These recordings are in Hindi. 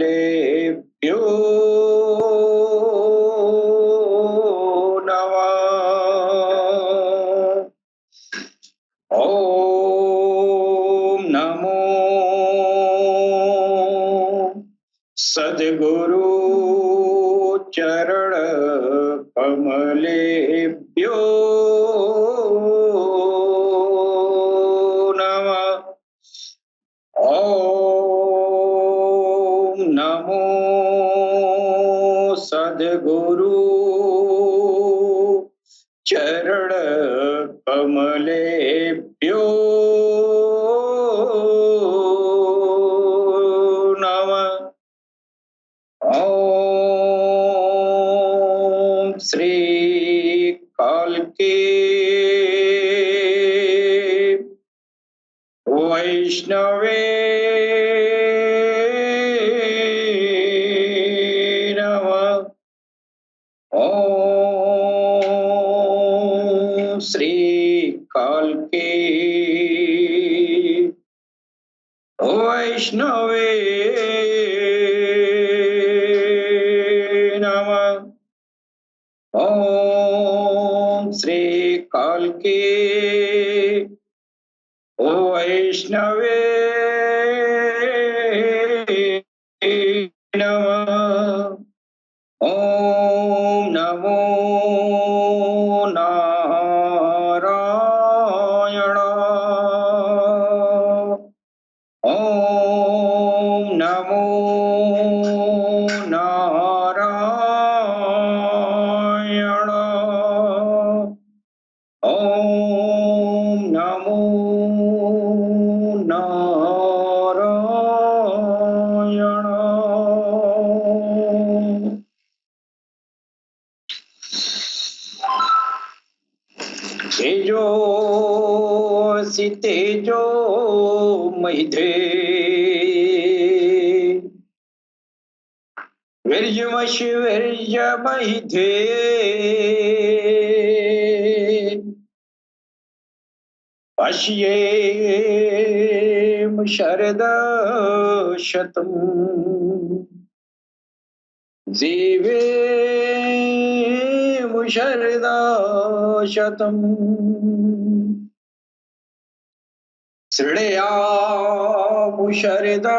कमलेभ्यो नमः। ओम नमो सद्गुरु चरण कमलेभ्यो नमः। ओम नमो सद्गुरु चरण कमलेभ्यो नमः। ओम श्री कल्की वैष्णवे नमः। ओम श्री कल्की वैष्णवे नमः। ओम श्री कल्की वैष्णवे नमः। ओम नमो नारायण। ओम नमो नारायण। ओम नमो नारायण। तेजो सि तेजो महिधे वीर्यमसि वीर्यमहिधे पश्येम शरदशतम् जीवेम शरदशतम् शृणुयाम शरदशतम्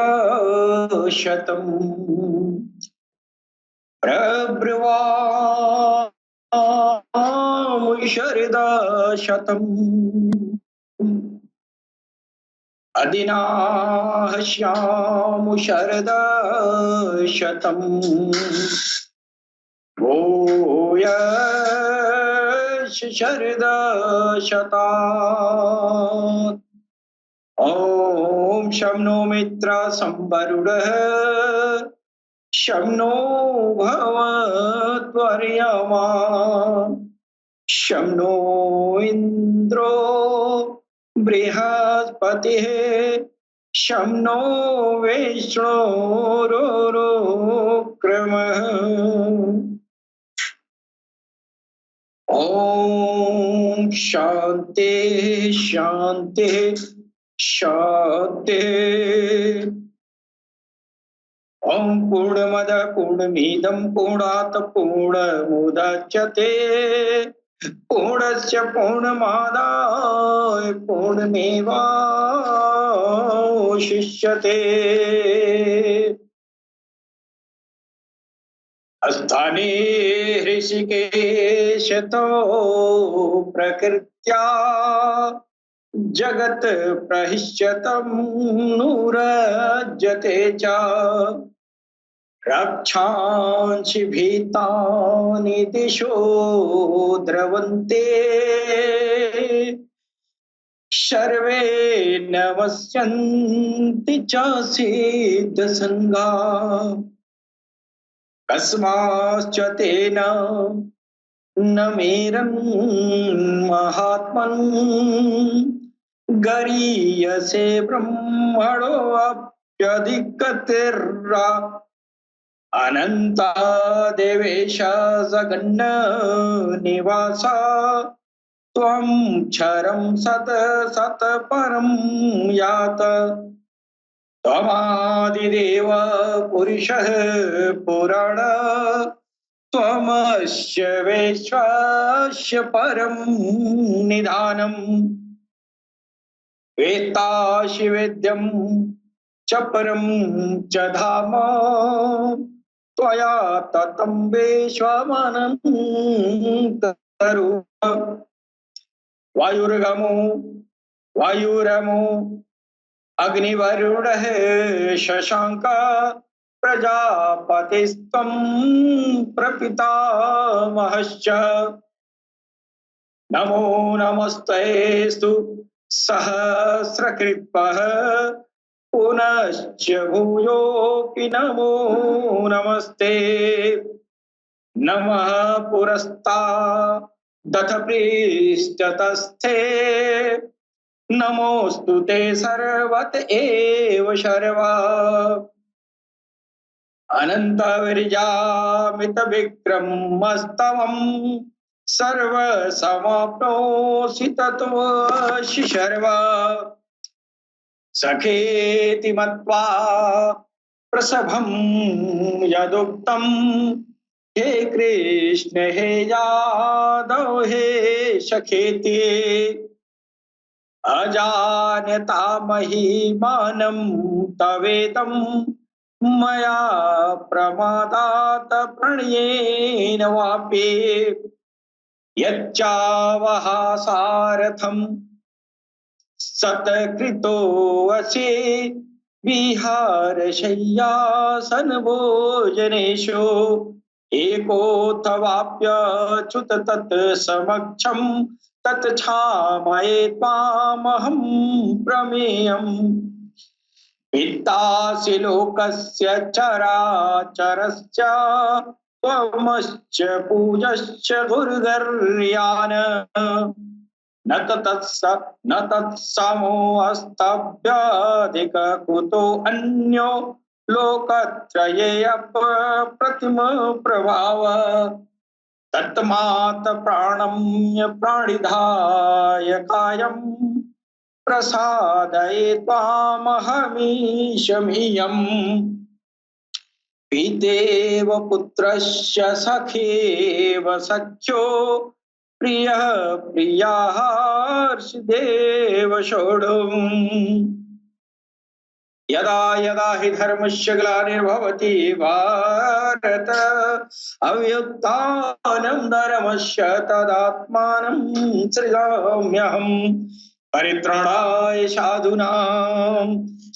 प्रब्रवाम शरदशतम् अधिनाहस्याम शरदशतम् भूयश्च शरदशतात्। ओम शं नो मित्र संवरुणः शं नो भवत्वर्यमा शं नो इन्द्रो बृहस्पतिः शं नो विष्णुरुक्रमः। ओम शांति शांति शांति। ओम पूर्णमद पूर्णमिदं पूर्णात् पूर्णमुदच्यते पूर्णस्य पूर्णमादाय पूर्णमेवावशिष्यते। स्थाने ऋषिकेशतो प्रकृत्या जगत प्रहिष्यतं नुरज्यते च रक्षांसि भीतानि दिशो द्रवन्ते सर्वे नमस्यन्ति च सिद्धसङ्गा। कस्माच्च तेन न मेरन् महात्मन् गरीयसे ब्रह्मणोऽप्यधिकतिर्रा अनन्ता देवेश जगन्न निवास त्वं क्षरं सत सत परं यात त्वमादिदेव पुरुषः पुराण त्वमस्य विश्वस्य परं निधानम् वेत्तासि वेद्यं च परं च धाम त्वया ततं विश्वमनन्तरूप वायुर्गमो वायुरमो अग्निवरुणः शशांक प्रजापतिस्त्वं प्रपितामहश्च नमो नमस्तेस्तु सहस्रकृत्वः पुनश्च भूयोऽपि नमो नमस्ते नमः पुरस्तादथ पृष्ठतस्थे नमोस्तु ते सर्वत एव शर्वा अनंत विरजामित विक्रमस्तवम् सर्व समाप्नोषि तत्त्वसि शर्वा सखेति मत्वा प्रसभं यदुक्तं हे कृष्ण हे यादव हे सखेति अजानता महिमानं तवेदं मया प्रमादात् प्रणयेन वापि यच्चावहासार्थं सत्कृतोऽसि विहारशय्यासनभोजनेषु एकोऽथवाप्यच्युत तत् समक्षं तत्क्षामये त्वामहं प्रमेयम् पितासि लोकस्य चराचरश्च त्वमश्च पूजश्च गुरुगर्यान् न तत्समोऽस्तभ्यधिक कुतो अन्यो लोकत्रये अप्रतिम प्रभाव तत्मात् प्राणम्य प्राणिधाय कायम् प्रसादये त्वामहमीशमियम् पितेव पुत्रस्य सखेव सख्यो प्रियः प्रियार्षिदेव सोढुम् यदा यदा हि धर्मस्य ग्लानिर्भवति भारत अभ्युत्थानं धर्मस्य तदात्मानं सृजाम्यहम् परित्राणाय साधूनां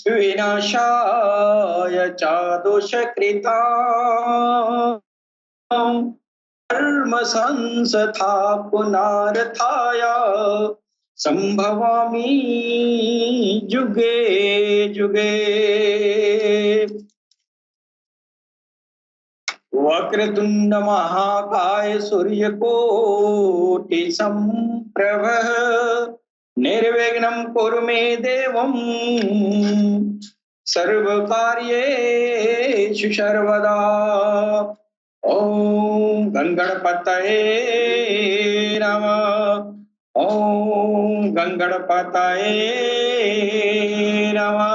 विनाशाय च दुष्कृतां धर्म संस्थापनार्थाय संभवामि जुगे जुगे वक्रतुंड महाकाय सूर्यकोटि संप्रभ निर्विघ्नं कुरु मे देवं सर्वकार्येषु सर्वदा ओम गंगणपतये नमः ओम गंगणपतये नमः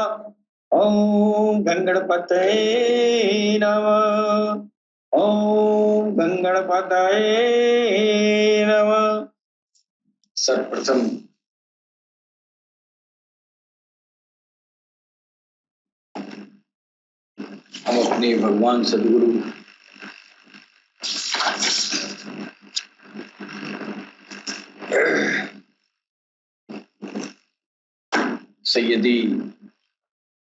ओम गंगणपतये नमः ओम गंगणपतये नमः। सर्वप्रथम हम अपने भगवान सद्गुरु सैयदी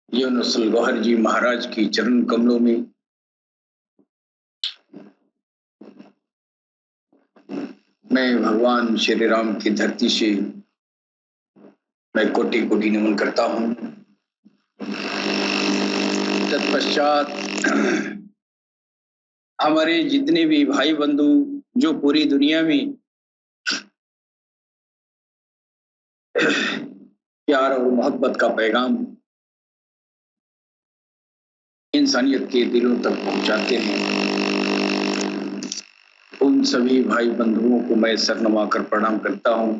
यूनुस गौहर जी महाराज की चरण कमलों में मैं भगवान श्री राम की धरती से मैं कोटि कोटि नमन करता हूँ। तत्पश्चात हमारे जितने भी भाई बंधु जो पूरी दुनिया में प्यार और मोहब्बत का पैगाम इंसानियत के दिलों तक पहुंचाते हैं, उन सभी भाई बंधुओं को मैं सर नवा कर प्रणाम करता हूं।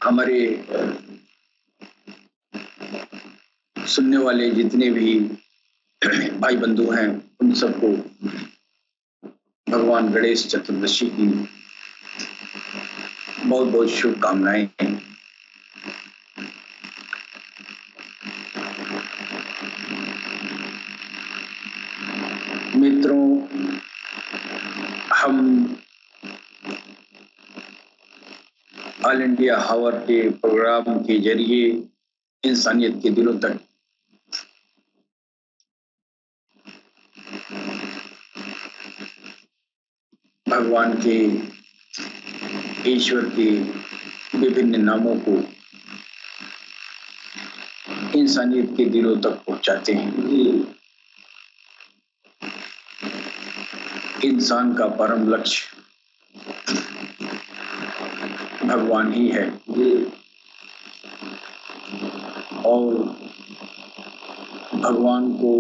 हमारे सुनने वाले जितने भी भाई बंधु हैं उन सबको भगवान गणेश चतुर्दशी की बहुत बहुत शुभकामनाएं। मित्रों, हम ऑल इंडिया हावर के प्रोग्राम के जरिए इंसानियत के दिलों तक भगवान के, ईश्वर के विभिन्न नामों को इंसानियत के दिलों तक पहुंचाते हैं। इंसान का परम लक्ष्य भगवान ही है और भगवान को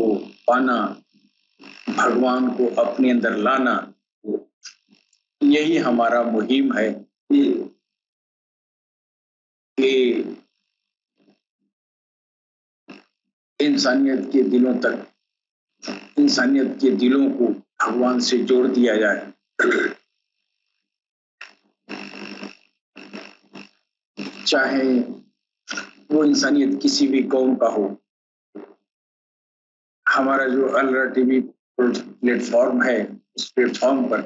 पाना, भगवान को अपने अंदर लाना, यही हमारा मुहिम है कि इंसानियत के दिलों तक, इंसानियत के दिलों को भगवान से जोड़ दिया जाए। चाहे वो इंसानियत किसी भी कौम का हो। हमारा जो अलरा टीवी प्लेटफॉर्म है, उस प्लेटफॉर्म पर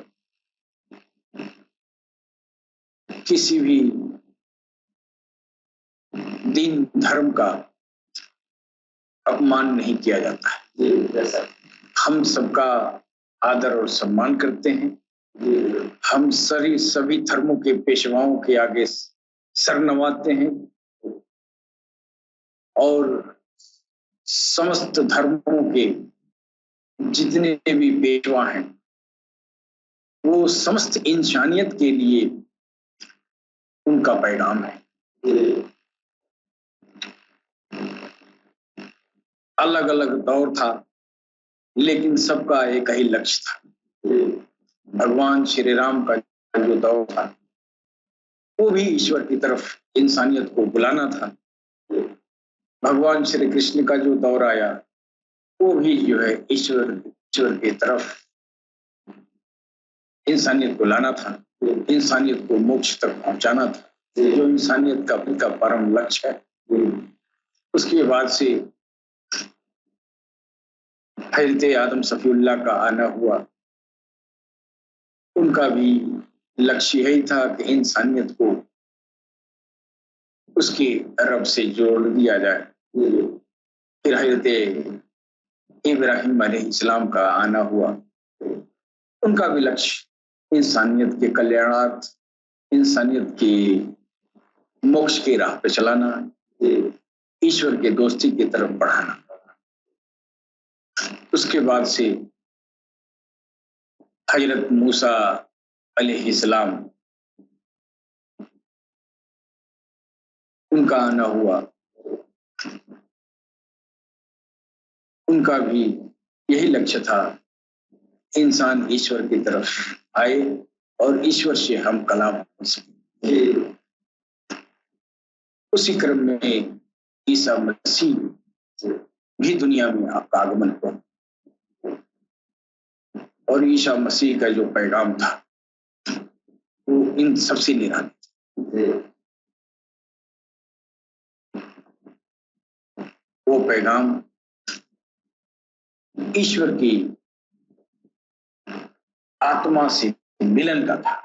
किसी भी दीन धर्म का अपमान नहीं किया जाता है। हम सबका आदर और सम्मान करते हैं। हम सभी धर्मों के पेशवाओं के आगे सर नवाते हैं और समस्त धर्मों के जितने भी पेशवा हैं वो समस्त इंसानियत के लिए उनका पैगाम है। अलग अलग दौर था लेकिन सबका एक ही लक्ष्य था। भगवान श्री राम का जो दौर था वो भी ईश्वर की तरफ इंसानियत को बुलाना था। भगवान श्री कृष्ण का जो दौर आया वो भी जो है ईश्वर की तरफ इंसानियत को लाना था, इंसानियत को मोक्ष तक पहुंचाना था, जो इंसानियत का उनका परम लक्ष्य है। उसके बाद से हजरत आदम सफीउल्लाह का आना हुआ। उनका भी लक्ष्य यही था कि इंसानियत को उसके रब से जोड़ दिया जाए। फिर हजरत इब्राहिम अलैहिस्सलाम का आना हुआ। उनका भी लक्ष्य इंसानियत के कल्याणार्थ, इंसानियत की मोक्ष की राह पे चलाना, ईश्वर के दोस्ती की तरफ बढ़ाना। उसके बाद से हजरत मूसा अलैहिस्सलाम, उनका आना हुआ। उनका भी यही लक्ष्य था, इंसान ईश्वर की तरफ आए और ईश्वर से हम कलाम हो सके। उसी क्रम में ईसा मसीह भी दुनिया में आपका आगमन हुआ और ईसा मसीह का जो पैगाम था वो इन सबसे निराला। वो पैगाम ईश्वर की आत्मा से मिलन का था।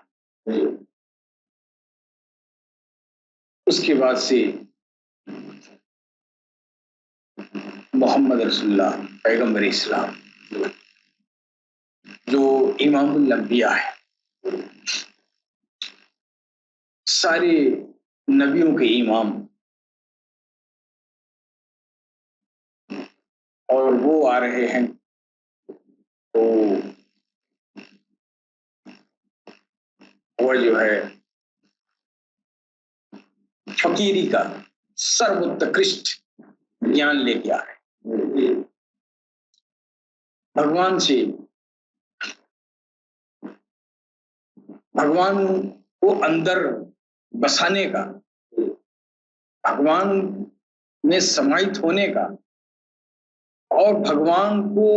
उसके बाद से मोहम्मद रसूलुल्लाह पैगंबर इस्लाम जो इमामुल अंबिया है, सारे नबियों के इमाम, और वो आ रहे हैं तो वो जो है फकीरी का सर्वोत्कृष्ट ज्ञान लेके आ रहे हैं। भगवान से, भगवान को अंदर बसाने का भगवान में समाहित होने का और भगवान को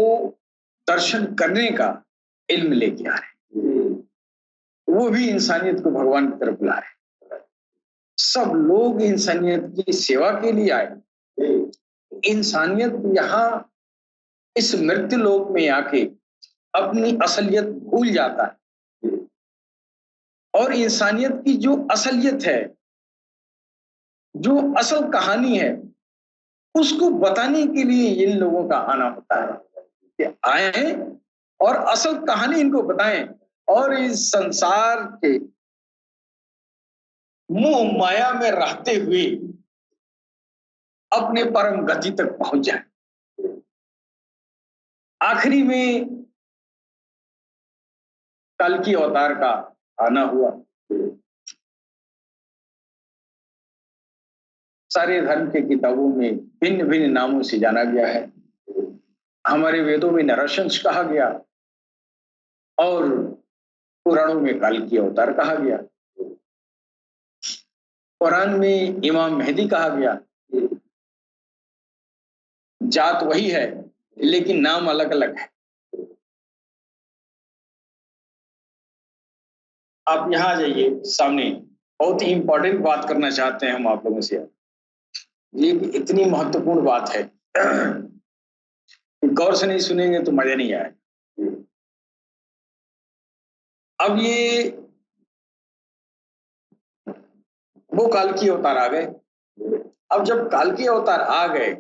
दर्शन करने का इल्म लेके आ रहे हैं। वो भी इंसानियत को भगवान की तरफ बुला रहे हैं। सब लोग इंसानियत की सेवा के लिए आए। इंसानियत यहाँ इस मृत्यु लोक में आके अपनी असलियत भूल जाता है और इंसानियत की जो असलियत है, जो असल कहानी है, उसको बताने के लिए इन लोगों का आना होता है कि आए और असल कहानी इनको बताएं और इस संसार के मोह माया में रहते हुए अपने परम गति तक पहुंच जाए। आखिरी में कल्कि अवतार का आना हुआ। सारे धर्म के किताबों में भिन्न भिन्न नामों से जाना गया है। हमारे वेदों में नरशंस कहा गया और पुराणों में कल्कि अवतार कहा गया। कुरान में इमाम मेहदी कहा गया। जात वही है लेकिन नाम अलग अलग है। आप यहाँ जाइए सामने, बहुत ही इंपॉर्टेंट बात करना चाहते हैं हम आप लोगों से। ये इतनी महत्वपूर्ण बात है, गौर से नहीं सुनेंगे तो मजा नहीं आए। अब ये वो काल्कि अवतार आ गए। अब जब काल्कि अवतार आ गए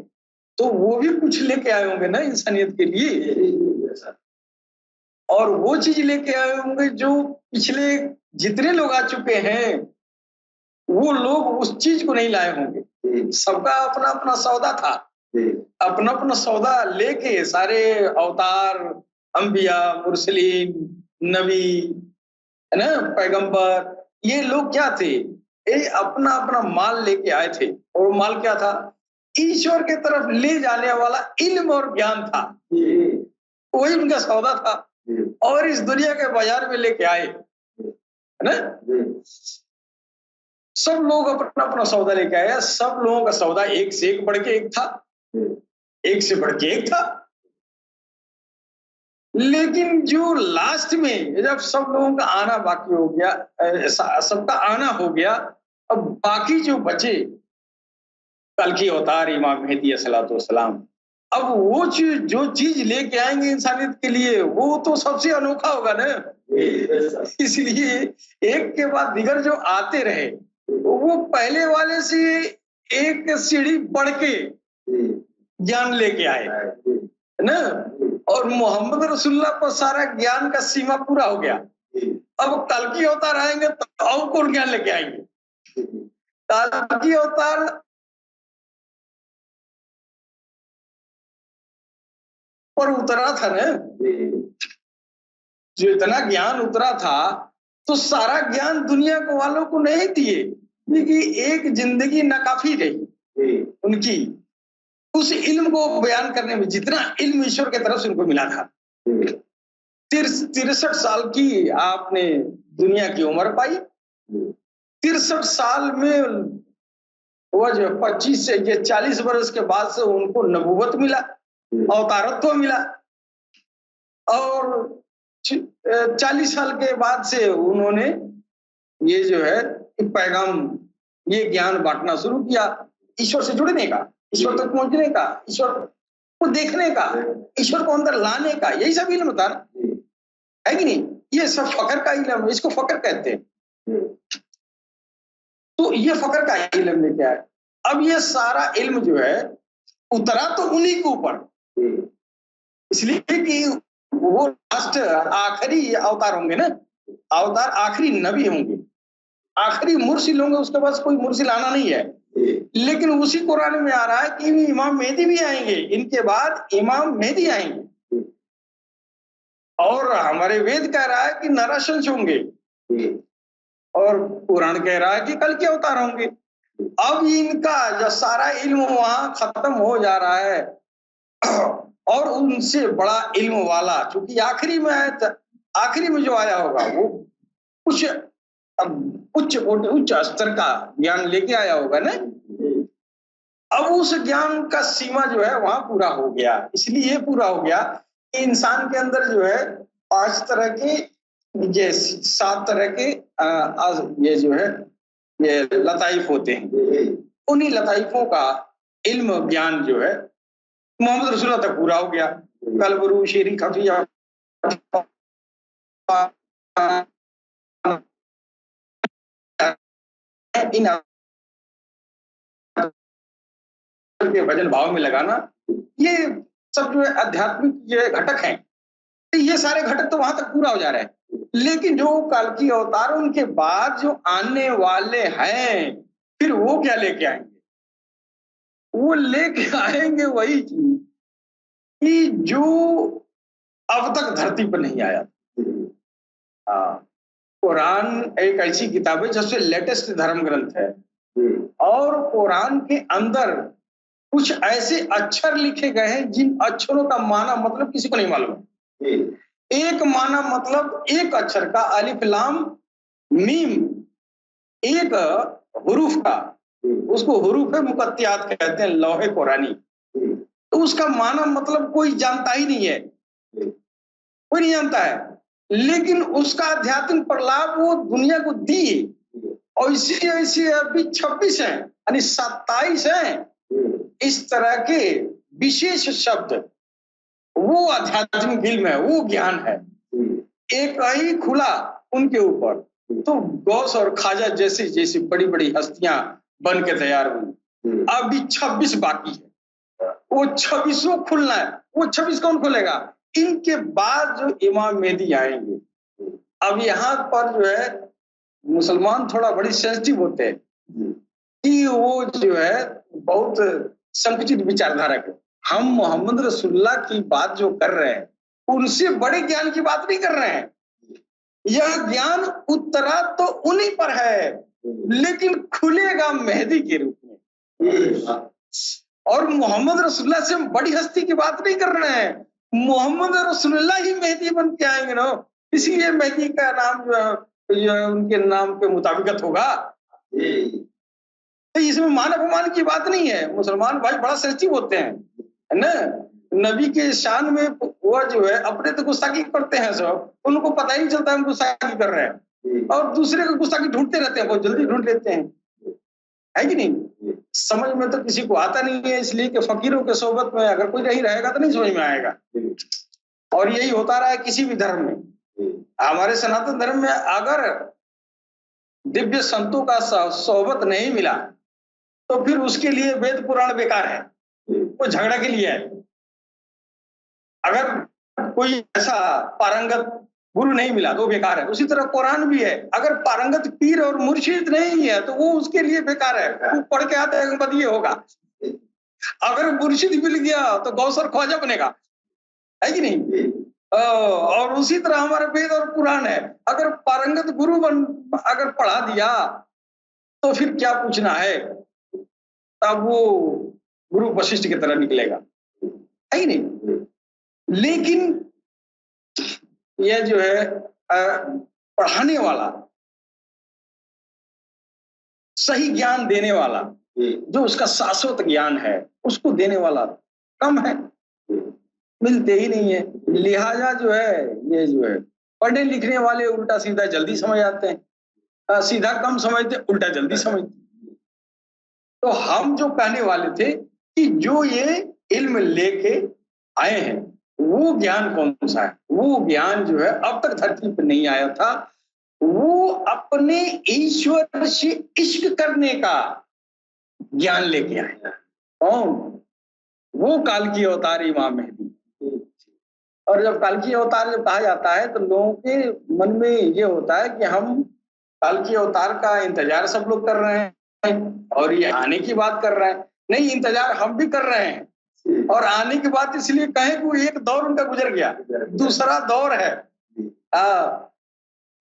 तो वो भी कुछ लेके आए होंगे ना इंसानियत के लिए, और वो चीज लेके आए होंगे जो पिछले जितने लोग आ चुके हैं वो लोग उस चीज को नहीं लाए होंगे। सबका अपना अपना सौदा था, अपना अपना सौदा लेके सारे अवतार, अंबिया, मुरसलीन, नबी, है ना, पैगंबर, ये लोग क्या थे, ये अपना अपना माल लेके आए थे। और माल क्या था? ईश्वर के तरफ ले जाने वाला इल्म और ज्ञान था। वही उनका सौदा था और इस दुनिया के बाजार में लेके आए, है ना। सब लोग अपना अपना सौदा लेके आए। सब लोगों का सौदा एक से एक बढ़ के एक था, एक से बढ़ के एक था। लेकिन जो लास्ट में जब सब लोगों का आना बाकी हो गया, सबका आना हो गया, अब बाकी जो बचे कल्कि अवतार इमाम मेहदी अलैहिस्सलातु वस्सलाम, अब वो चीज जो चीज लेके आएंगे इंसानियत के लिए वो तो सबसे अनोखा होगा ना। इसलिए एक के बाद दिगर जो आते रहे वो पहले वाले से एक सीढ़ी बढ़ के ज्ञान लेके आए, है ना। और मोहम्मद रसूलुल्लाह पर सारा ज्ञान का सीमा पूरा हो गया। अब कल्कि अवतार आएंगे तो और कौन ज्ञान लेके आएंगे? कल्कि अवतार पर उतरा था ना, जो इतना ज्ञान उतरा था तो सारा ज्ञान दुनिया को वालों को नहीं दिए, क्योंकि एक जिंदगी नाकाफी रही उनकी उस इल्म को बयान करने में। जितना इल्म ईश्वर की तरफ से उनको मिला था, 63 साल की आपने दुनिया की उम्र पाई। 63 साल में वो जो 25 से 40 वर्ष के बाद से उनको नबूवत मिला, अवतारत्व मिला, और 40 साल के बाद से उन्होंने ये जो है पैगाम, ये ज्ञान बांटना शुरू किया, ईश्वर से जुड़ने का, ईश्वर तक पहुंचने का, ईश्वर को देखने का, ईश्वर को अंदर लाने का। यही सब इल्म था, है कि नहीं? ये सब फकर का इल्म, इसको फकर कहते हैं। तो ये फकर का इल्म लेके आए। अब ये सारा इल्म जो है उतरा तो उन्हीं के ऊपर, इसलिए कि वो लास्ट आखिरी अवतार होंगे ना, अवतार आखिरी नबी होंगे, आखिरी मुर्सिल होंगे, उसके पास कोई मुर्सिल आना नहीं है। लेकिन उसी कुरान में आ रहा है कि इमाम मेहदी भी आएंगे, इनके बाद इमाम मेहदी आएंगे, और हमारे वेद कह रहा है कि नरशंस होंगे, और कुरान कह रहा है कि कल्कि अवतार होंगे। अब इनका जो सारा इल्म वहां खत्म हो जा रहा है और उनसे बड़ा इल्म वाला चूंकि आखिरी में आया, आखिरी में जो आया होगा वो कुछ उच्च स्तर का ज्ञान लेके आया होगा ना। अब उस ज्ञान का सीमा जो है वहां पूरा हो गया। इसलिए पूरा हो गया कि इंसान के अंदर जो है 5 तरह के, ये 7 तरह के ये जो है ये लताइफ होते हैं। उन्हीं लताइफों का इल्म ज्ञान जो है मोहम्मद रसूलुल्लाह तक पूरा हो गया। कलबरू शेरी खफिया इन के भजन भाव में लगाना, ये सब जो है आध्यात्मिक ये घटक हैं। ये सारे घटक तो वहां तक पूरा हो जा रहे हैं। लेकिन जो कल की अवतार उनके बाद जो आने वाले हैं, फिर वो क्या लेके आएंगे? वो लेके आएंगे वही चीज कि जो अब तक धरती पर नहीं आया। कुरान एक ऐसी किताब है जिससे लेटेस्ट धर्म ग्रंथ है, और कुरान के अंदर कुछ ऐसे अक्षर लिखे गए हैं जिन अक्षरों का माना मतलब किसी को नहीं मालूम। एक माना मतलब एक अक्षर का अलिफ लाम मीम, एक हुरूफ का, उसको हुरूफ मुकत्तियात कहते हैं, लौहे कुरानी। तो उसका माना मतलब कोई जानता ही नहीं है, कोई नहीं जानता है। लेकिन उसका आध्यात्मिक प्रलाप वो दुनिया को दी, और इसी ऐसे अभी 26 हैं यानी 27 हैं इस तरह के विशेष शब्द। वो आध्यात्मिक इल्म है, वो ज्ञान है, एक ही खुला उनके ऊपर। तो गौस और खाजा जैसी जैसी बड़ी बड़ी हस्तियां बन के तैयार हुई। अभी 26 बाकी है, वो 26 खुलना है। वो 26 कौन खोलेगा? इनके बाद जो इमाम मेहदी आएंगे। अब यहाँ पर जो है मुसलमान थोड़ा बड़ी सेंसिटिव होते हैं कि वो जो है बहुत संकुचित विचारधारा के। हम मोहम्मद रसूलुल्लाह की बात जो कर रहे हैं, उनसे बड़े ज्ञान की बात नहीं कर रहे हैं। यह ज्ञान उतरा तो उन्हीं पर है, लेकिन खुलेगा मेहदी के रूप में। और मोहम्मद रसूलुल्लाह से बड़ी हस्ती की बात नहीं कर रहे हैं, मोहम्मद रसूलुल्लाह ही मेहदी बन के आएंगे ना। इसलिए मेहदी का नाम जो है उनके नाम के मुताबिकत होगा। तो इसमें मान अपमान की बात नहीं है। मुसलमान भाई बड़ा सेंसिटिव होते हैं, है ना। नबी के शान में वो जो है अपने तो गुस्ताखी करते हैं सब, उनको पता ही नहीं चलता हम गुस्ताखी कर रहे हैं, और दूसरे को गुस्ताखी ढूंढते रहते हैं, बहुत जल्दी ढूंढ लेते हैं, है कि नहीं। समझ में तो किसी को आता नहीं है, इसलिए कि फकीरों के सोबत में अगर कोई नहीं रहेगा तो नहीं समझ में आएगा। और यही होता रहा है किसी भी धर्म में। हमारे सनातन धर्म में अगर दिव्य संतों का सोहबत नहीं मिला तो फिर उसके लिए वेद पुराण बेकार है, वो झगड़ा के लिए है। अगर कोई ऐसा पारंगत गुरु नहीं मिला तो बेकार है। उसी तरह कुरान भी है, अगर पारंगत पीर और मुर्शिद नहीं है तो वो उसके लिए बेकार है, वो पढ़ के आते हैं बस ये होगा। अगर मुर्शिद मिल गया तो गौसर ख्वाजा बनेगा, है कि नहीं। और उसी तरह हमारे वेद और पुराण है, अगर पारंगत गुरु अगर पढ़ा दिया तो फिर क्या पूछना है, तब वो गुरु वशिष्ठ की तरह निकलेगा, है कि नहीं। लेकिन यह जो है पढ़ाने वाला, सही ज्ञान देने वाला, जो उसका शाश्वत ज्ञान है उसको देने वाला कम है, मिलते ही नहीं है। लिहाजा जो है ये जो है पढ़ने लिखने वाले उल्टा सीधा जल्दी समझ आते हैं, सीधा कम समझते, उल्टा जल्दी समझते। तो हम जो कहने वाले थे कि जो ये इल्म लेके आए हैं वो ज्ञान कौन सा है? वो ज्ञान जो है अब तक धरती पर नहीं आया था। वो अपने ईश्वर से इश्क करने का ज्ञान लेके आए। कौन? वो काल की अवतार इमाम मेहदी। और जब काल की अवतार जब कहा जाता है तो लोगों के मन में ये होता है कि हम काल की अवतार का इंतजार सब लोग कर रहे हैं और ये आने की बात कर रहे हैं। नहीं, इंतजार हम भी कर रहे हैं, और आने की बात इसलिए कहें कि एक दौर उनका गुजर गया, दूसरा दौर है।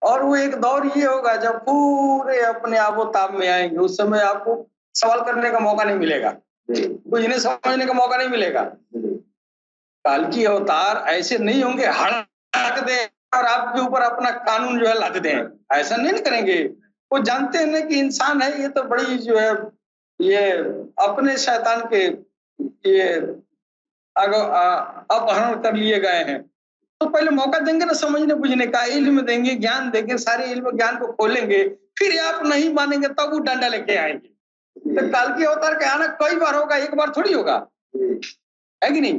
और वो एक दौर ये होगा जब पूरे अपने आबोताब में आएंगे, उस समय आपको सवाल करने का मौका नहीं मिलेगा, कुछ इन्हें समझने का मौका नहीं मिलेगा। काल की अवतार ऐसे नहीं होंगे हड़क दे और आपके ऊपर अपना कानून जो है लाद दें, ऐसा नहीं करेंगे। वो जानते हैं ना कि इंसान है, ये तो बड़ी जो है ये अपने शैतान के ये अपहरण कर लिए गए हैं। तो पहले मौका देंगे ना समझने बुझने का, इल्म देंगे, ज्ञान देंगे, सारे इल्म ज्ञान को खोलेंगे, फिर आप नहीं मानेंगे तब वो डंडा लेके आएंगे। तो काल की अवतार का आना कई बार होगा, एक बार थोड़ी होगा, है कि नहीं?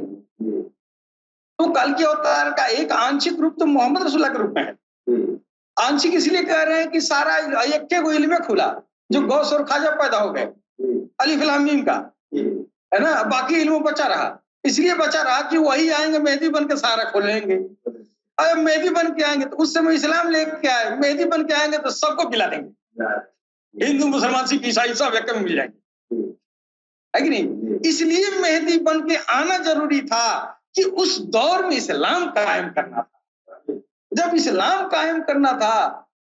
तो काल की अवतार का एक आंशिक रूप तो मोहम्मद रसूलुल्लाह के रूप में है। आंशिक इसलिए कह रहे हैं कि सारा एक को इल्म खुला, जो गौस और खाजा पैदा हो गए, अलिफ लाम मीम का, है ना, बाकी इल्म बचा रहा। इसलिए बचा रहा कि वही आएंगे मेहदी बन के सारा खोलेंगे। अब मेहदी बन के आएंगे तो उस समय इस्लाम लेके आए, मेहदी बन के आएंगे तो सबको खिला देंगे, हिंदू मुसलमान सिख ईसाई सब एक में मिल जाएंगे, है कि नहीं? इसलिए मेहदी बन के आना जरूरी था कि उस दौर में इस्लाम कायम करना था। जब इस्लाम कायम करना था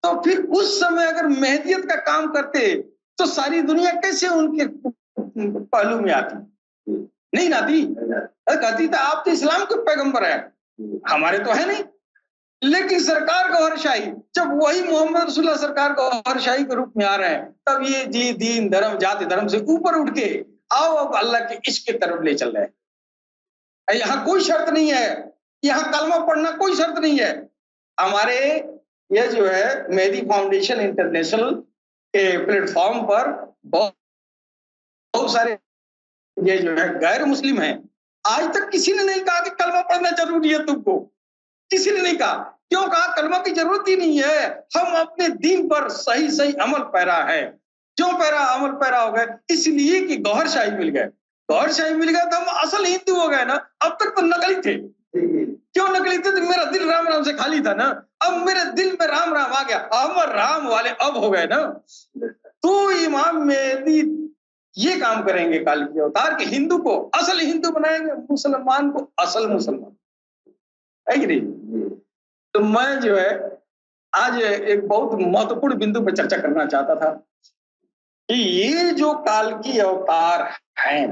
तो फिर उस समय अगर मेहदियत का काम करते तो सारी दुनिया कैसे उनके पहलू में आती? नहीं आती। कहती था आप तो इस्लाम के पैगंबर हैं, हमारे तो है नहीं। लेकिन सरकार गौहरशाही, जब वही मोहम्मद रसूलुल्लाह सरकार गौहरशाही के रूप में आ रहे हैं, तब ये जी दीन धर्म जाति धर्म से ऊपर उठ के आओ अब अल्लाह के इश्क की तरफ ले चल रहे हैं। यहाँ कोई शर्त नहीं है, यहाँ कलमा पढ़ना कोई शर्त नहीं है। हमारे ये जो है मेहदी फाउंडेशन इंटरनेशनल के प्लेटफॉर्म पर बहुत सारे ये जो है गैर मुस्लिम हैं, आज तक किसी ने नहीं कहा कि कलमा पढ़ना जरूरी है तुमको, किसी ने नहीं कहा। क्यों कहा? कलमा की जरूरत ही नहीं है, हम अपने दीन पर सही सही अमल पैरा है। क्यों पैरा अमल पैरा हो गए? इसलिए कि गौहरशाही मिल गए। गौहरशाही मिल गए तो हम असल हिंदू हो गए ना। अब तक तो नकली थे। क्यों नकली थे? तो मेरा दिल राम राम से खाली था ना, अब मेरे दिल में राम राम आ गया, हम राम वाले अब हो गए ना। तो इमाम मेहदी ये काम करेंगे काल की अवतार के हिंदू को असल हिंदू बनाएंगे, मुसलमान को असल मुसलमान, है कि नहीं? तो मैं जो है आज एक बहुत महत्वपूर्ण बिंदु पर चर्चा करना चाहता था कि ये जो काल की अवतार हैं,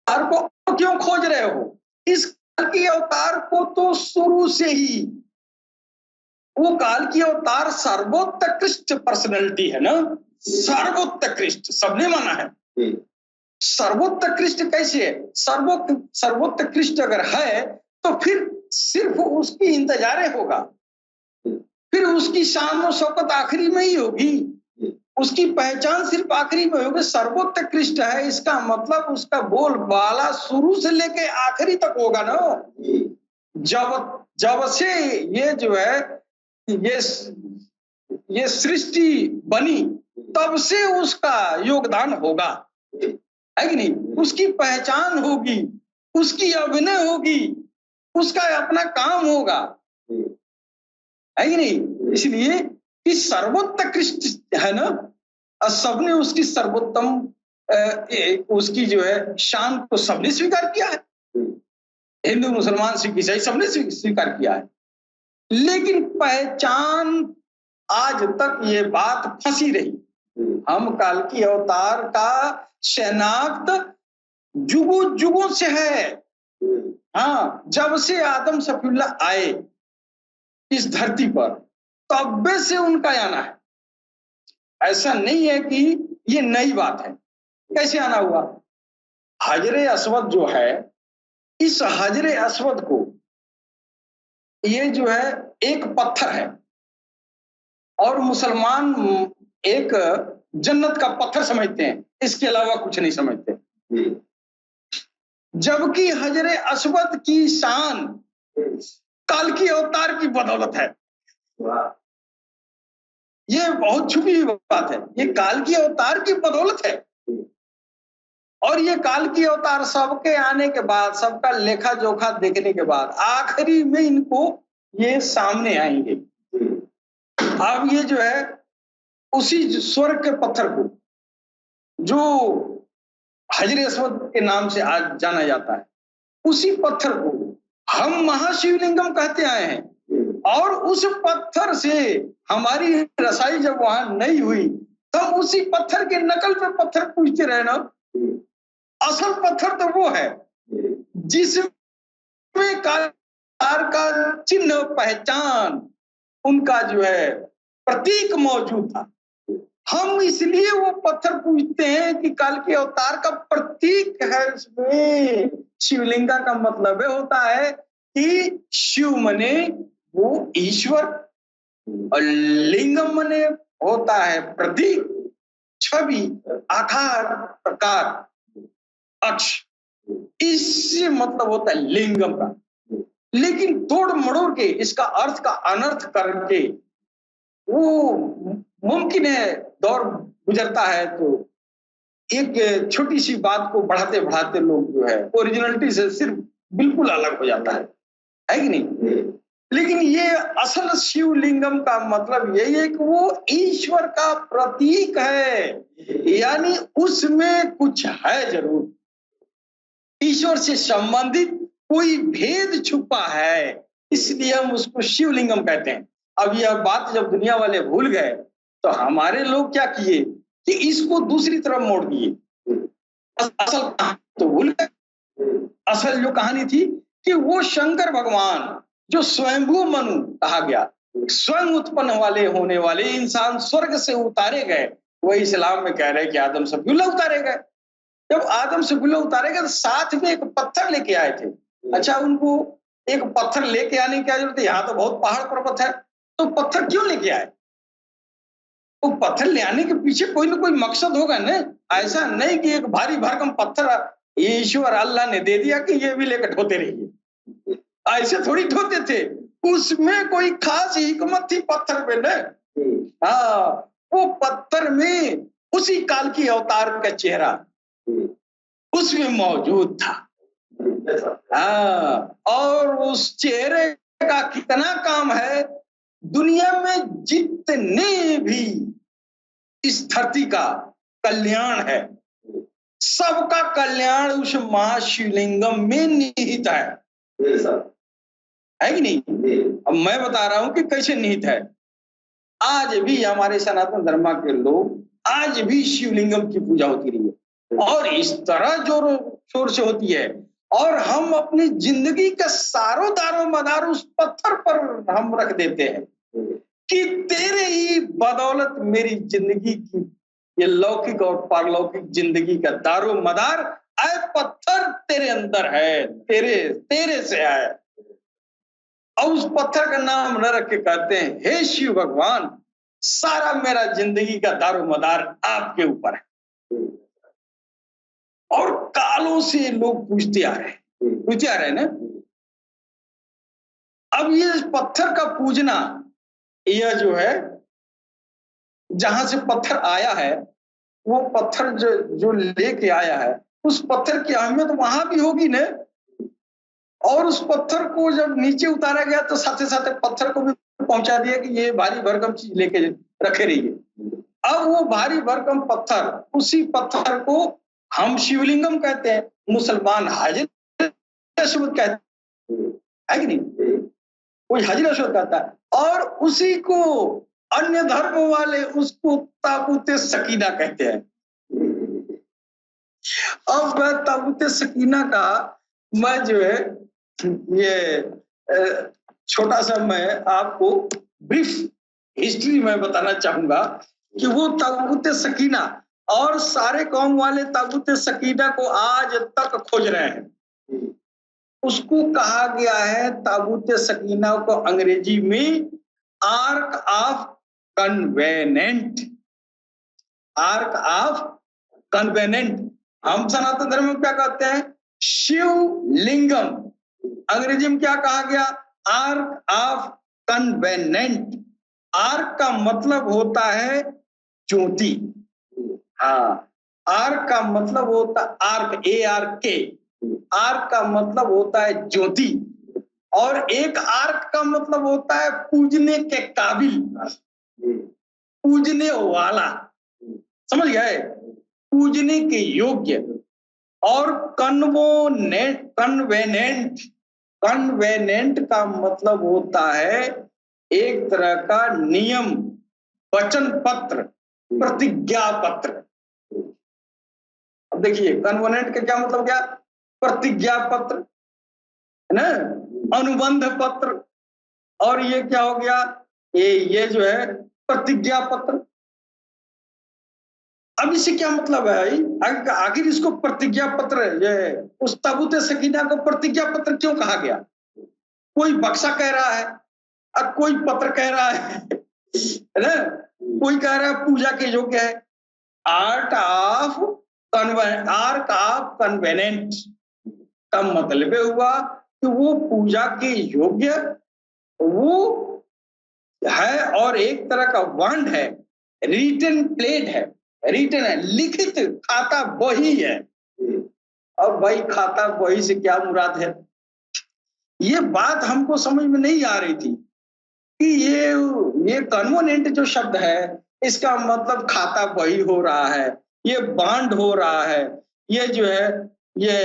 अवतार को क्यों खोज रहे हो? इस काल की अवतार को तो शुरू से ही वो काल की अवतार सर्वोत्कृष्ट पर्सनैलिटी है ना, सर्वोत्कृष्ट सबने माना है। सर्वोत्कृष्ट कैसे है? सर्वोत्कृष्ट अगर है तो फिर सिर्फ उसकी इंतजारे होगा, फिर उसकी शान और शौकत आखिरी में ही होगी, उसकी पहचान सिर्फ आखिरी में होगी। सर्वोत्कृष्ट है इसका मतलब उसका बोलबाला शुरू से लेके आखिरी तक होगा ना। जब से ये जो है ये सृष्टि बनी तब से उसका योगदान होगा, है कि नहीं? उसकी पहचान होगी, उसकी अभिनय होगी, उसका अपना काम होगा, है कि नहीं? इसलिए कि सर्वोत्कृष्ट है ना, सबने उसकी सर्वोत्तम उसकी जो है शान को सबने स्वीकार किया है। हिंदू मुसलमान सिख ईसाई सबने स्वीकार किया है, लेकिन पहचान आज तक ये बात फंसी रही। हम काल की अवतार का शनाख्त जुगों जुगों से है। हाँ, जब से आदम सफीउल्लाह आए इस धरती पर तब से उनका आना है। ऐसा नहीं है कि ये नई बात है। कैसे आना हुआ? हजरे अस्वद जो है, इस हजरे अस्वद को ये जो है एक पत्थर है और मुसलमान एक जन्नत का पत्थर समझते हैं, इसके अलावा कुछ नहीं समझते। जबकि हजरे अस्वद की शान काल की अवतार की बदौलत है। ये बहुत छुपी हुई बात है, ये काल की अवतार की बदौलत है। और ये काल की अवतार सबके आने के बाद, सबका लेखा जोखा देखने के बाद आखिरी में इनको ये सामने आएंगे। अब ये जो है उसी स्वर्ग के पत्थर को जो हजरे अस्वद के नाम से आज जाना जाता है, उसी पत्थर को हम महाशिवलिंगम कहते आए हैं। और उस पत्थर से हमारी रसाई जब वहां नहीं हुई तो हम उसी पत्थर के नकल पे पत्थर पूछते रहे ना। असल पत्थर तो वो है जिसमें काल का चिन्ह, पहचान, उनका जो है प्रतीक मौजूद था। हम इसलिए वो पत्थर पूजते हैं कि कल के अवतार का प्रतीक है उसमें। शिवलिंगा का मतलब है होता है कि शिव मने वो ईश्वर, और लिंगम मने होता है प्रतीक, छवि, आकार, प्रकार, अक्ष। इससे मतलब होता है लिंगम का। लेकिन तोड़ मड़ोड़ के इसका अर्थ का अनर्थ करके वो मुमकिन है, दौर गुजरता है तो एक छोटी सी बात को बढ़ाते बढ़ाते लोग जो है ओरिजिनलिटी से सिर्फ बिल्कुल अलग हो जाता है कि नहीं? लेकिन ये असल शिवलिंगम का मतलब यही है कि वो ईश्वर का प्रतीक है, यानी उसमें कुछ है जरूर, ईश्वर से संबंधित कोई भेद छुपा है, इसलिए हम उसको शिवलिंगम कहते हैं। अब यह बात जब दुनिया वाले भूल गए तो हमारे लोग क्या किए कि इसको दूसरी तरफ मोड़ दिए। असल कहानी तो भूल गए। असल जो कहानी थी कि वो शंकर भगवान जो स्वयंभू मनु कहा गया, स्वयं उत्पन्न वाले होने वाले इंसान स्वर्ग से उतारे गए, वही इस्लाम में कह रहे हैं कि आदम सफीउल्लाह उतारे गए। जब आदम सफीउल्लाह उतारे गए तो साथ में एक पत्थर लेके आए थे। अच्छा, उनको एक पत्थर लेके आने की क्या जरूरत है? यहाँ तो बहुत पहाड़ पर्वत है, तो पत्थर क्यों लेके आए? वो पत्थर ले आने के पीछे कोई ना कोई मकसद होगा ना। ऐसा नहीं कि एक भारी भरकम पत्थर ईश्वर अल्लाह ने दे दिया कि ये भी लेकर ढोते रहिए, ऐसे थोड़ी ढोते थे। उसमें कोई खास हिकमत थी पत्थर में न। हाँ, वो पत्थर में उसी काल की अवतार का चेहरा उसमें मौजूद था। हाँ, और उस चेहरे का कितना काम है, दुनिया में जितने भी इस धरती का कल्याण है, सबका कल्याण उस महाशिवलिंगम में निहित है कि नहीं? अब मैं बता रहा हूं कि कैसे निहित है। आज भी हमारे सनातन धर्म के लोग आज भी शिवलिंगम की पूजा होती रही है, और इस तरह जोरों शोर से होती है, और हम अपनी जिंदगी का सारो दारो मदार उस पत्थर पर हम रख देते हैं कि तेरे ही बदौलत मेरी जिंदगी की ये लौकिक और पारलौकिक जिंदगी का दारो मदार आए पत्थर तेरे अंदर है, तेरे से है। और उस पत्थर का नाम न रख के कहते हैं हे शिव भगवान, सारा मेरा जिंदगी का दारो मदार आपके ऊपर है। और कालों से लोग पूछते आ रहे हैं ना। अब ये पत्थर का पूजना, यह जो है जहां से पत्थर आया है, वो पत्थर जो लेके आया है, उस पत्थर की अहमियत वहां भी होगी ना। और उस पत्थर को जब नीचे उतारा गया तो साथे साथे पत्थर को भी पहुंचा दिया कि ये भारी भरकम चीज लेके रखे रहिए। अब वो भारी भरकम पत्थर, उसी पत्थर को हम शिवलिंगम कहते हैं, मुसलमान हाजिर असवद कहते है कि नहीं? कोई हाजिर असवद कहता है, और उसी को अन्य धर्म वाले उसको ताबूते सकीना कहते हैं। अब मैं ताबूते सकीना का मैं जो है ये छोटा सा मैं आपको ब्रीफ हिस्ट्री में बताना चाहूंगा कि वो ताबूते सकीना और सारे कौम वाले ताबूते सकीना को आज तक खोज रहे हैं। उसको कहा गया है ताबूते सकीना को अंग्रेजी में आर्क ऑफ कन्वेनेंट। आर्क ऑफ कन्वेनेंट हम सनातन धर्म में क्या कहते हैं? शिवलिंगम। अंग्रेजी में क्या कहा गया? Arc of कन्वेनेंट। आर्क का मतलब होता है ज्योति। हाँ, आर्क का मतलब होता आर्क ARK, आर्क का मतलब होता है ज्योति, और एक आर्क का मतलब होता है पूजने के काबिल, पूजने वाला, समझ गए? पूजने के योग्य। और कन्वेनेंट का मतलब होता है एक तरह का नियम, वचन पत्र, प्रतिज्ञा पत्र। अब देखिए कन्वेनेंट का क्या मतलब, क्या? प्रतिज्ञा पत्र है ना, अनुबंध पत्र। और ये क्या हो गया? ये जो है प्रतिज्ञा पत्र। अब इससे क्या मतलब है भाई, आखिर इसको प्रतिज्ञा पत्र, ये उस ताबूत सकीना को प्रतिज्ञा पत्र क्यों कहा गया? कोई बक्सा कह रहा है और कोई पत्र कह रहा है ना? कोई कह रहा है पूजा के योग्य है। आर्ट ऑफ कन्वेनेंट का मतलब हुआ कि वो पूजा के योग्य वो है और एक तरह का बॉन्ड है, रिटन प्लेट है, रिटन है, लिखित खाता बही है। अब भाई खाता बही से क्या मुराद है? ये बात हमको समझ में नहीं आ रही थी कि ये कन्वेनेंट जो शब्द है इसका मतलब खाता बही हो रहा है, ये बॉन्ड हो रहा है, ये जो है ये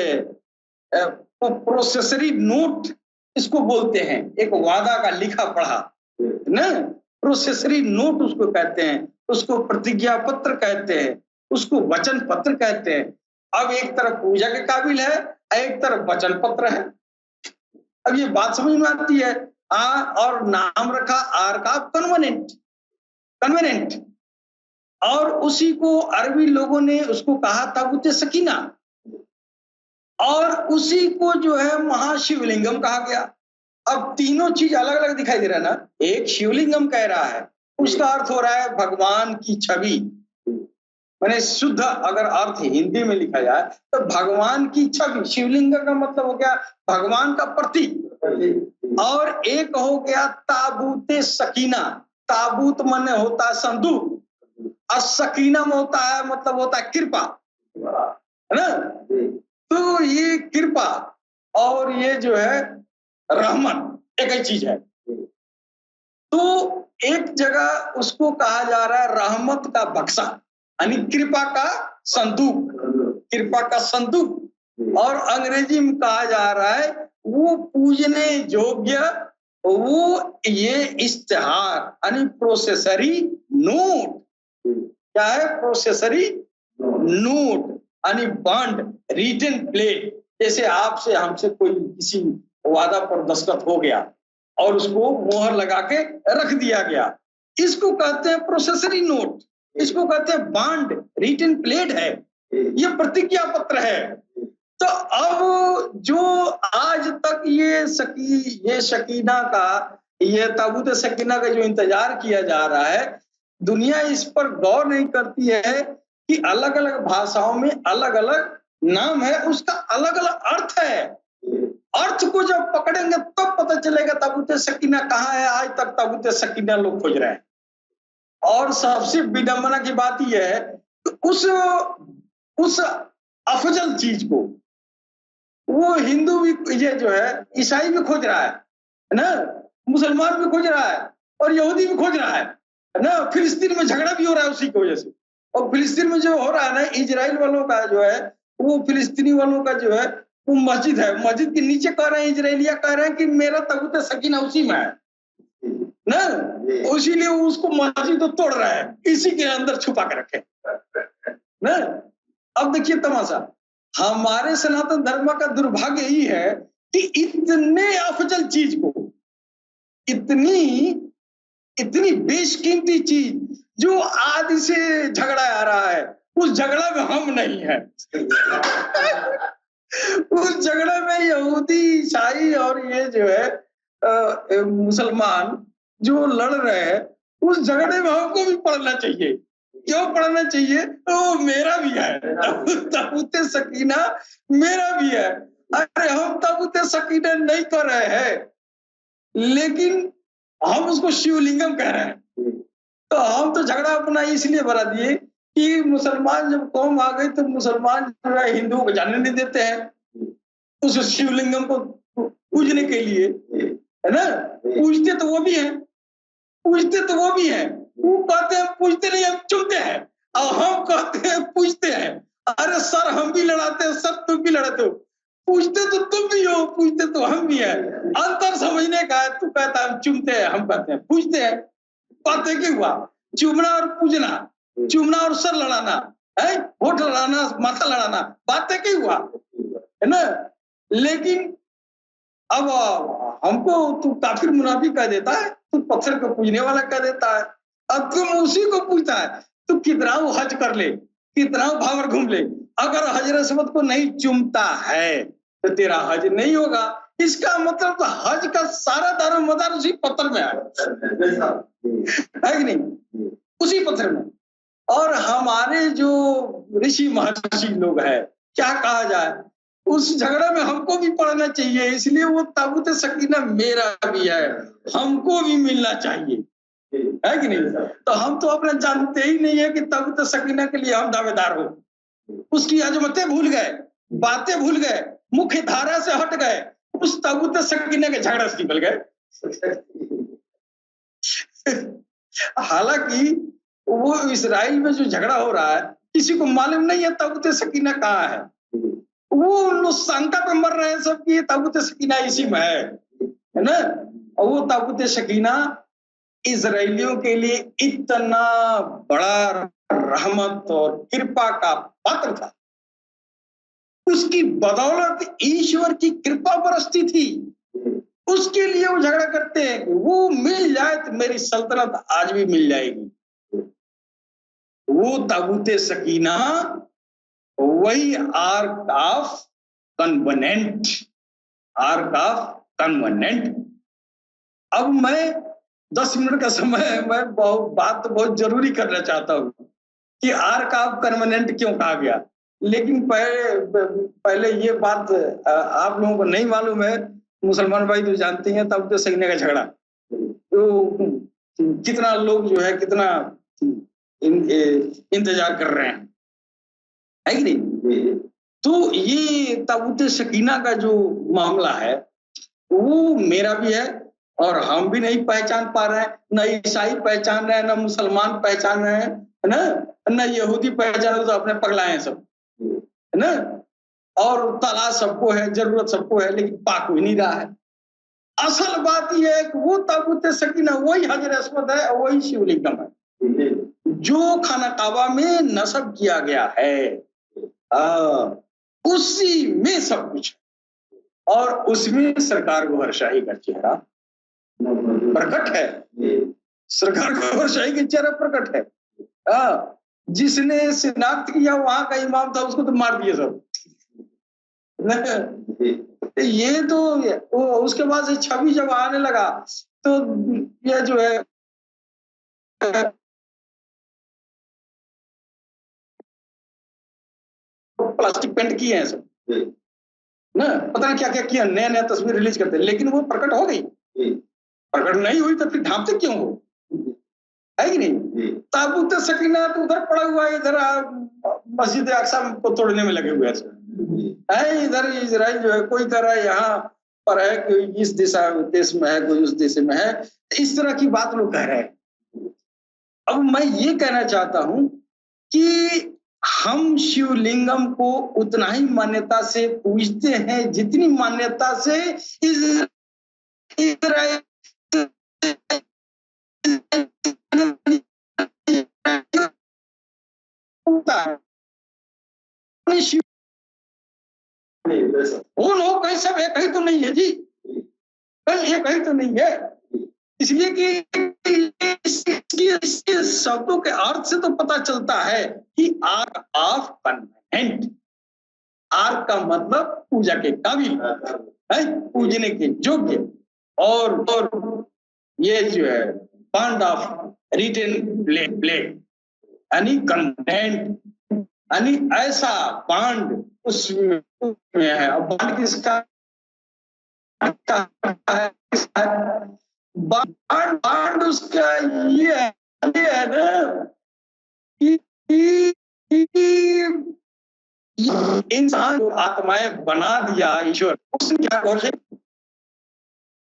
प्रोसेसरी नोट इसको बोलते हैं, एक वादा का लिखा पढ़ा ना, प्रोसेसरी नोट उसको कहते हैं, उसको प्रतिज्ञा पत्र कहते हैं, उसको वचन पत्र कहते हैं। अब एक तरफ पूजा के काबिल है, एक तरफ वचन पत्र है। अब ये बात समझ में आती है। और नाम रखा आर्क ऑफ कन्वेनेंट, कन्वेनेंट, और उसी को अरबी लोगों ने उसको कहा ताबूत सकीना, और उसी को जो है महाशिवलिंगम कहा गया। अब तीनों चीज अलग अलग दिखाई दे रहा है ना। एक शिवलिंगम कह रहा है, उसका अर्थ हो रहा है भगवान की छवि, मैंने शुद्ध अगर अर्थ हिंदी में लिखा जाए तो भगवान की छवि। शिवलिंग का मतलब हो गया भगवान का प्रतीक। और एक हो गया ताबूत सकीना, ताबूत माने होता है संदूक, और सकीना में होता है मतलब होता है कृपा, है ना। तो ये कृपा और ये जो है रहमत एक ही चीज है। तो एक जगह उसको कहा जा रहा है रहमत का बक्सा, यानी कृपा का संदूक, कृपा का संदूक। और अंग्रेजी में कहा जा रहा है वो पूजने योग्य, वो ये इश्तिहार यानी प्रोसेसरी नोट। क्या है? प्रोसेसरी नोट यानी बॉन्ड, रिटन प्लेट। जैसे आपसे हमसे कोई किसी वादा पर दस्तखत हो गया और उसको मोहर लगा के रख दिया गया, इसको कहते हैं प्रोसेसरी नोट, इसको कहते हैं बॉन्ड, रिटन प्लेट है, ये प्रतिज्ञा पत्र है। तो अब जो आज तक ये शकीना का, ये ताबूत सकीना का जो इंतजार किया जा रहा है, दुनिया इस पर गौर नहीं करती है कि अलग अलग भाषाओं में अलग अलग नाम है, उसका अलग अलग अर्थ है। अर्थ को जब पकड़ेंगे तब पता चलेगा ताबूत सकीना कहाँ है। आज तक ताबूत सकीना लोग खोज रहे हैं। और सबसे विडंबना की बात यह है कि उस अफजल चीज को वो हिंदू भी, ये जो है ईसाई भी खोज रहा है ना, मुसलमान भी खोज रहा है और यहूदी भी खोज रहा है ना। फिलिस्तीन में झगड़ा भी हो रहा है उसी की वजह से। और फिलिस्तीन में जो हो रहा है ना, इजराइल वालों का जो है, वो फिलिस्तीनी वालों का जो है वो मस्जिद है, मस्जिद के नीचे कह रहे हैं, इजराइलिया कह रहे हैं कि मेरा ताबूत सकीना उसी में है ना, इसीलिए उसको मस्जिद तो तोड़ रहा है, इसी के अंदर छुपा के रखे ना। अब देखिए तमाशा, हमारे सनातन धर्म का दुर्भाग्य यही है कि इतने अफजल चीज को, इतनी बेशकीमती चीज जो आदि से झगड़ा आ रहा है, उस झगड़ा में हम नहीं है उस झगड़े में यहूदी, ईसाई और ये जो है मुसलमान जो लड़ रहे हैं, उस झगड़े में हमको भी पढ़ना चाहिए। क्यों पढ़ना चाहिए? तो मेरा भी है ताबूत सकीना, मेरा भी है। अरे हम ताबूत सकीना नहीं कर रहे हैं, लेकिन हम उसको शिवलिंगम कह रहे हैं। तो हम तो झगड़ा अपना इसलिए बढ़ा दिए कि मुसलमान जब कौम आ गई तो मुसलमान जो है हिंदुओं को जाने नहीं देते हैं उस शिवलिंगम को पूजने के लिए, है ना। पूजते तो वो भी है, पूजते तो वो भी है। वो कहते हैं पूजते नहीं, हम चुनते हैं, और हम कहते हैं पूजते हैं। अरे सर हम भी लड़ाते हैं, सर तुम भी लड़ाते हो। पूजते तो तुम भी हो, पूजते तो हम भी है। अंतर समझने का है। तू कहता है हम चुनते हैं, हम कहते हैं पूजते हैं। बातें क्या हुआ? चुमना और पूजना, चुमना और सर लड़ाना है, होठ लड़ाना, माथा लड़ाना, बातें क्या हुआ, है ना। लेकिन अब हमको तू काफिर मुनाफिक कह देता है, तू पत्थर को पूजने वाला कह देता है। अब तुम उसी को पूछता है, तू कितना वो हज कर ले, कितना भावर घूम ले, अगर हजर अस्वद को नहीं चूमता है तो तेरा हज नहीं होगा। इसका मतलब तो हज का सारा दारोमदार उसी पत्थर में है कि नहीं, उसी पत्थर में। और हमारे जो ऋषि महर्षि लोग हैं, क्या कहा जाए, उस झगड़े में हमको भी पढ़ना चाहिए, इसलिए वो ताबूत सकीना मेरा भी है, हमको भी मिलना चाहिए, है कि नहीं। तो हम तो अपना जानते ही नहीं है कि ताबूत सकीना के लिए हम दावेदार हो। उसकी अजमतें भूल गए, बातें भूल गए, मुख्य धारा से हट गए, उस ताबूत सकीना के झगड़े से निकल गए। हालांकि वो इस्राइल में जो झगड़ा हो रहा है, किसी को मालूम नहीं है ताबूत सकीना कहाँ है। वो लोग शंका पे मर रहे हैं सब कि ताबूत सकीना इसी में है ना। और वो ताबूत सकीना इजराइलियों के लिए इतना बड़ा रहमत और कृपा का पात्र था, उसकी बदौलत ईश्वर की कृपा बरसती थी। उसके लिए वो झगड़ा करते हैं कि वो मिल जाए तो मेरी सल्तनत आज भी मिल जाएगी। वो ताबूत सकीना वही आर्क ऑफ कन्वेनेंट, आर्क ऑफ कन्वेनेंट। अब मैं 10 मिनट का समय है, मैं बात तो बहुत जरूरी करना चाहता हूँ कि आर्क ऑफ कन्वेनेंट क्यों कहा गया। लेकिन पहले ये बात आप लोगों को नहीं मालूम है, मुसलमान भाई तो जानते हैं ताबूत सकीना का झगड़ा तो कितना लोग जो है कितना इंतजार कर रहे हैं, है कि नहीं। तो ये ताबूत सकीना का जो मामला है वो मेरा भी है, और हम भी नहीं पहचान पा रहे हैं, न ईसाई पहचान रहे हैं, न मुसलमान पहचान रहे हैं, है ना, न यहूदी पहचान रहे, तो अपने पगलाए हैं सब, है ना। और तलाश सबको है, जरूरत सबको है, लेकिन पा कोई नहीं रहा है। असल बात यह है कि वो ताबूत सकीना वही हजर अस्वद है, वही शिवलिंगम है जो खाना काबा में नस्ब किया गया है। उसी में सब कुछ है, और उसमें सरकार गोहरशाही का चेहरा प्रकट है। सरकार गोहरशाही का चेहरा प्रकट है। जिसने शिनाख्त किया वहां का इमाम था, उसको तो मार दिए सब। ये तो उसके बाद से छवि जब आने लगा तो ये जो है प्लास्टिक पेंट किए हैं सब ना, पता नहीं क्या क्या किया, नया नया तस्वीर रिलीज करते, लेकिन वो प्रकट हो गई। प्रकट नहीं हुई तो फिर ढांपते क्यों हो, है कि नहीं। ताबूत सकीना तो उधर पड़ा हुआ है, इधर मस्जिद अक्सा को तोड़ने में लगे हुए हैं। इधर इजराइल जो है कोई कह रहा है यहाँ पर है, कोई इस देश में है, कोई उस देश में है, इस तरह की बात लोग कह रहे हैं। अब मैं ये कहना चाहता हूं कि हम शिवलिंगम को उतना ही मान्यता से पूजते हैं जितनी मान्यता से इजराइल वो लोग कहीं सब एक ही तो नहीं है जी, कहीं एक ही तो नहीं है। इसलिए कि इसके शब्दों के अर्थ से तो पता चलता है कि आर्क ऑफ कन्वेनेंट, आर्क का मतलब पूजा के काबिल है, पूजने के योग्य, और ये जो है बॉन्ड ऑफ रिटन ब्लेड यानी कन्वेनेंट, यानी ऐसा बॉन्ड उसमें है। अब बॉन्ड किसका है, बांड उसका ये है ना कि इंसान आत्माएं बना दिया ईश्वर, उसने क्या कोशिश,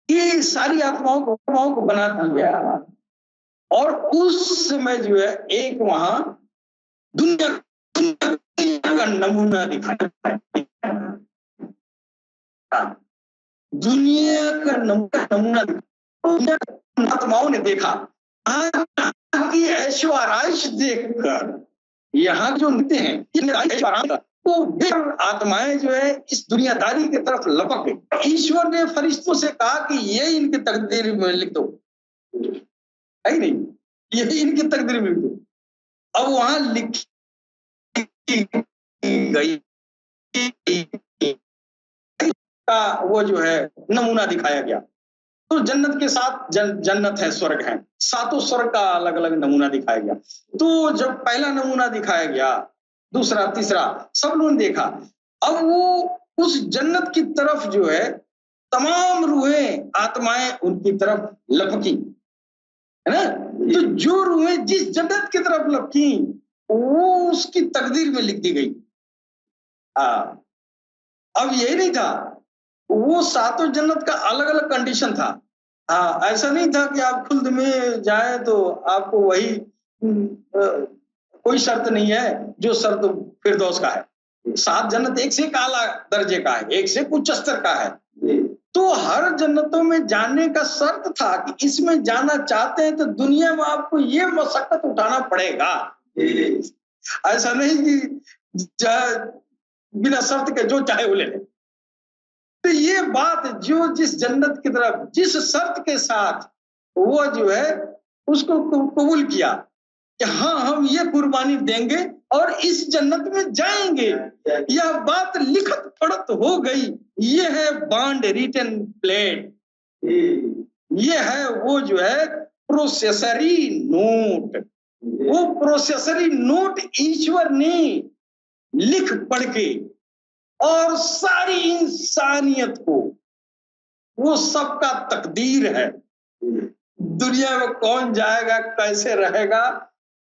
ये सारी आत्माओं को बना दिया, और उस समय जो है एक वहां दुनिया का नमूना दिखाया, दुनिया का नमूना आत्माओं ने देखा कि ऐश्वर्याश देखकर यहाँ जो नृत्य हैं वो आत्माएं जो है इस दुनियादारी की तरफ लपक गई। ईश्वर ने फरिश्तों से कहा कि ये इनकी तकदीर में लिख दो, है नहीं, ये इनकी तकदीर में लिख दो। अब वहां गई का वो जो है नमूना दिखाया गया। तो जन्नत के साथ जन्नत है, स्वर्ग है, सातों स्वर्ग का अलग अलग नमूना दिखाया गया। तो जब पहला नमूना दिखाया गया, दूसरा, तीसरा, सब लोगों ने देखा। अब वो उस जन्नत की तरफ जो है तमाम रूहें, आत्माएं उनकी तरफ लपकी, है ना। तो जो रूहें जिस जन्नत की तरफ लपकी वो उसकी तकदीर में लिख दी गई। अब यही नहीं था, वो सातों जन्नत का अलग अलग कंडीशन था। ऐसा नहीं था कि आप खुल्द में जाए तो आपको वही कोई शर्त नहीं है जो शर्त फिरदौस का है। सात जन्नत एक से एक आला दर्जे का है, एक से उच्च स्तर का है। तो हर जन्नतों में जाने का शर्त था कि इसमें जाना चाहते हैं तो दुनिया में आपको ये मशक्कत उठाना पड़ेगा। ऐसा नहीं कि बिना शर्त के जो चाहे वो ले ले। तो ये बात जो जिस जन्नत की तरफ जिस शर्त के साथ वो जो है उसको कबूल किया कि हाँ हम ये कुर्बानी देंगे और इस जन्नत में जाएंगे, यह बात लिखत पढ़त हो गई। ये है बॉन्ड रिटन प्लेट, ये है वो जो है प्रोसेसरी नोट। वो प्रोसेसरी नोट ईश्वर ने लिख पढ़ के और सारी इंसानियत को, वो सबका तकदीर है। दुनिया में कौन जाएगा, कैसे रहेगा,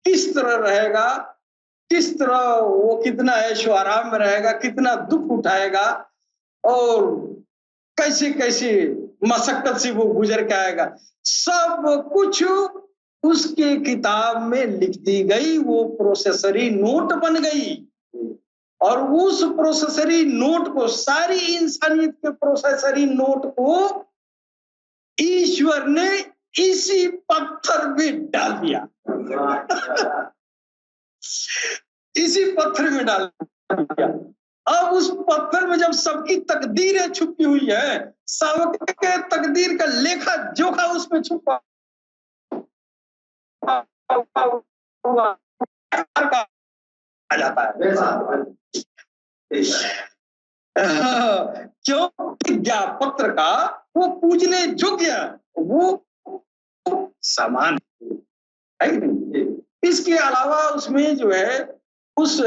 किस तरह रहेगा, किस तरह वो कितना ऐशो आराम में रहेगा, कितना दुख उठाएगा और कैसे कैसे मशक्कत से वो गुजर के आएगा, सब कुछ उसके किताब में लिख दी गई। वो प्रोसेसरी नोट बन गई और उस प्रोसेसरी नोट को, सारी इंसानियत के प्रोसेसरी नोट को ईश्वर ने इसी पत्थर में डाल दिया। इसी पत्थर में डाल दिया। अब उस पत्थर में जब सबकी तकदीरें छुपी हुई है, सबके तकदीर का लेखा जोखा उसमें छुपा आ जाता है। क्योंकि ज्ञापत्र का वो पूजने योग्य, वो समान है। इसके अलावा उसमें जो है उस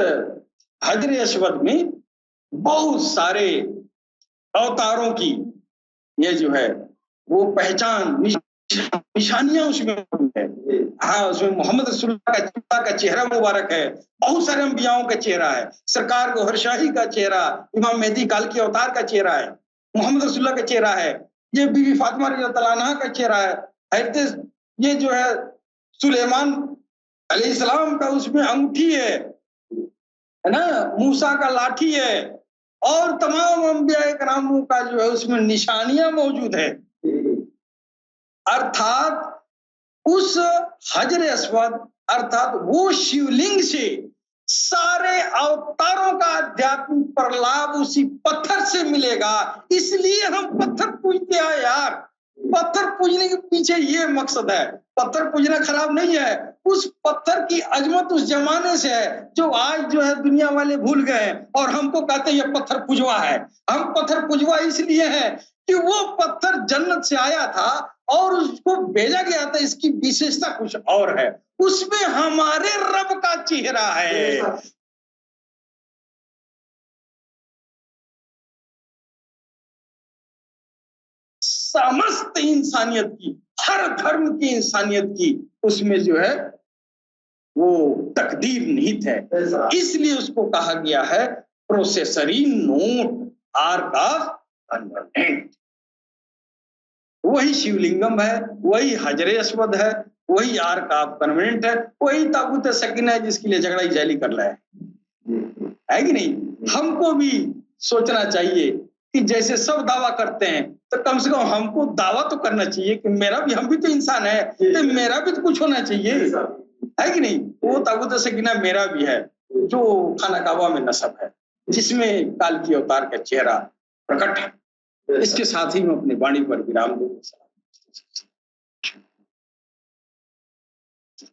हजर अस्वद में बहुत सारे अवतारों की ये जो है वो पहचान निशानियां उसमें है। हाँ, उसमें मोहम्मद रसूलुल्लाह का चेहरा मुबारक है, बहुत सारे अंबियाओं का चेहरा है, सरकार गोहर शाही का चेहरा, इमाम मेहदी काल की अवतार का चेहरा है, मोहम्मद रसूलुल्लाह का चेहरा है, ये बीबी फातिमा रज़ियल्लाहु अन्हा का चेहरा है, ये जो है सुलेमान अलैहिस्सलाम का उसमें अंगूठी है ना, मूसा का लाठी है और तमाम अंबिया करामों का जो है उसमें निशानियां मौजूद है। अर्थात उस हजर अस्वद अर्थात वो शिवलिंग से सारे अवतारों का आध्यात्मिक प्रलाभ उसी पत्थर से मिलेगा। इसलिए हम पत्थर पूजते हैं यार। पत्थर पूजने के पीछे ये मकसद है। पत्थर पूजना खराब नहीं है, उस पत्थर की अजमत उस जमाने से है जो आज जो है दुनिया वाले भूल गए और हमको कहते हैं ये पत्थर पूजवा है। हम पत्थर पूजवा इसलिए है कि वो पत्थर जन्नत से आया था और उसको भेजा गया था। इसकी विशेषता कुछ और है, उसमें हमारे रब का चेहरा है। समस्त इंसानियत की, हर धर्म की इंसानियत की उसमें जो है वो तकदीर निहित है। इसलिए उसको कहा गया है प्रोसेसरी नोट, आर्क ऑफ कन्वर्जेंट। वही शिवलिंगम है, वही हजरे अस्वद है, वही आर्क ऑफ कन्वर्जेंट है, वही ताबूत सकीना है जिसके लिए झगड़ा जैली कर रहा है कि नहीं। हमको भी सोचना चाहिए कि जैसे सब दावा करते हैं तो कम से कम हमको दावा तो करना चाहिए कि मेरा भी, हम भी तो इंसान है, तो मेरा भी तो कुछ होना चाहिए, है कि नहीं। वो ताबूत सकीना मेरा भी है जो खाना काबा में नसब है, जिसमें काल की अवतार का चेहरा प्रकट है। इसके साथ ही मैं अपनी वाणी पर विराम दूंगा।